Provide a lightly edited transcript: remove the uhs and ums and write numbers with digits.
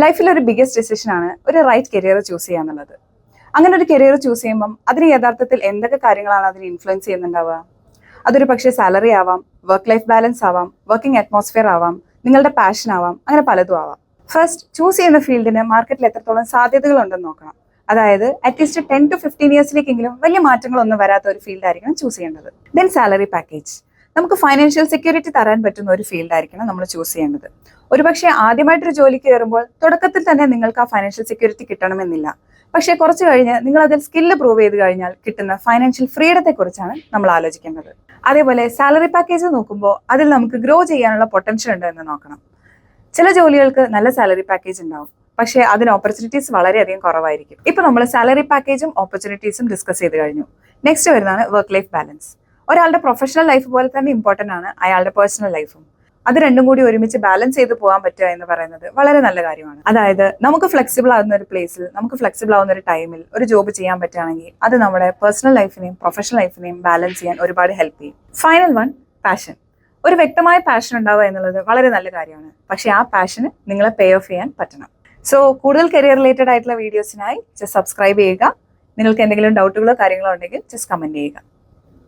ലൈഫിൽ ഒരു biggest decision ആണ് ഒരു റൈറ്റ് കരിയർ ചൂസ് ചെയ്യുക എന്നുള്ളത്. അങ്ങനെ ഒരു കരിയർ ചൂസ് ചെയ്യുമ്പം അതിന് യഥാർത്ഥത്തിൽ എന്തൊക്കെ കാര്യങ്ങളാണ് അതിനെ ഇൻഫ്ലുവൻസ് ചെയ്യുന്നുണ്ടാവുക? അതൊരു പക്ഷേ സാലറി ആവാം, വർക്ക് ലൈഫ് ബാലൻസ് ആവാം, വർക്കിംഗ് അറ്റ്മോസ്ഫിയർ ആവാം, നിങ്ങളുടെ പാഷൻ ആവാം, അങ്ങനെ പലതും ആവാം. ഫസ്റ്റ്, ചൂസ് ചെയ്യുന്ന ഫീൽഡിന് മാർക്കറ്റിൽ എത്രത്തോളം സാധ്യതകൾ ഉണ്ടെന്ന് നോക്കണം. അതായത് അറ്റ്ലീസ്റ്റ് 10 to 15 ഇയേഴ്സിലേക്കെങ്കിലും വലിയ മാറ്റങ്ങളൊന്നും വരാത്ത ഒരു ഫീൽഡ് ആയിരിക്കണം ചൂസ് ചെയ്യേണ്ടത്. Then salary package. നമുക്ക് ഫൈനാൻഷ്യൽ സെക്യൂരിറ്റി തരാൻ പറ്റുന്ന ഒരു ഫീൽഡ് ആയിരിക്കണം നമ്മൾ ചൂസ് ചെയ്യേണ്ടത്. ഒരുപക്ഷെ ആദ്യമായിട്ടൊരു ജോലിക്ക് കയറുമ്പോൾ തുടക്കത്തിൽ തന്നെ നിങ്ങൾക്ക് ആ ഫൈനാൻഷ്യൽ സെക്യൂരിറ്റി കിട്ടണമെന്നില്ല. പക്ഷേ കുറച്ച് കഴിഞ്ഞ് നിങ്ങൾ അതിൽ സ്കില്ല് പ്രൂവ് ചെയ്ത് കഴിഞ്ഞാൽ കിട്ടുന്ന ഫൈനാൻഷ്യൽ ഫ്രീഡത്തെ കുറിച്ചാണ് നമ്മൾ ആലോചിക്കേണ്ടത്. അതേപോലെ സാലറി പാക്കേജ് നോക്കുമ്പോൾ അതിൽ നമുക്ക് ഗ്രോ ചെയ്യാനുള്ള പൊട്ടൻഷ്യൽ ഉണ്ട് എന്ന് നോക്കണം. ചില ജോലികൾക്ക് നല്ല സാലറി പാക്കേജ് ഉണ്ടാവും, പക്ഷേ അതിന് ഓപ്പർച്യൂണിറ്റീസ് വളരെയധികം കുറവായിരിക്കും. ഇപ്പൊ നമ്മൾ സാലറി പാക്കേജും ഓപ്പർച്യൂണിറ്റീസും ഡിസ്കസ് ചെയ്ത് കഴിഞ്ഞു. നെക്സ്റ്റ് വരുന്നതാണ് വർക്ക് ലൈഫ് ബാലൻസ്. ഒരാളുടെ പ്രൊഫഷണൽ ലൈഫ് പോലെ തന്നെ ഇമ്പോർട്ടൻ്റ് ആണ് അയാളുടെ പേഴ്സണൽ ലൈഫും. അത് രണ്ടും കൂടി ഒരുമിച്ച് ബാലൻസ് ചെയ്ത് പോകാൻ പറ്റുക എന്ന് പറയുന്നത് വളരെ നല്ല കാര്യമാണ്. അതായത് നമുക്ക് ഫ്ലെക്സിബിൾ ആവുന്ന ഒരു പ്ലേസിൽ, നമുക്ക് ഫ്ലെക്സിബിൾ ആവുന്ന ഒരു ടൈമിൽ ഒരു ജോബ് ചെയ്യാൻ പറ്റുകയാണെങ്കിൽ അത് നമ്മുടെ പേഴ്സണൽ ലൈഫിനെയും പ്രൊഫഷണൽ ലൈഫിനെയും ബാലൻസ് ചെയ്യാൻ ഒരുപാട് ഹെൽപ്പ് ചെയ്യും. Final one, passion. ഒരു വ്യക്തമായ പാഷൻ ഉണ്ടാവുക എന്നുള്ളത് വളരെ നല്ല കാര്യമാണ്. പക്ഷേ ആ പാഷന് നിങ്ങളെ പേ ഓഫ് ചെയ്യാൻ പറ്റണം. സോ കൂടുതൽ കരിയർ റിലേറ്റഡ് ആയിട്ടുള്ള വീഡിയോസിനായി ജസ്റ്റ് സബ്സ്ക്രൈബ് ചെയ്യുക. നിങ്ങൾക്ക് എന്തെങ്കിലും ഡൗട്ടുകളോ കാര്യങ്ങളോ ഉണ്ടെങ്കിൽ ജസ്റ്റ് കമന്റ് ചെയ്യുക.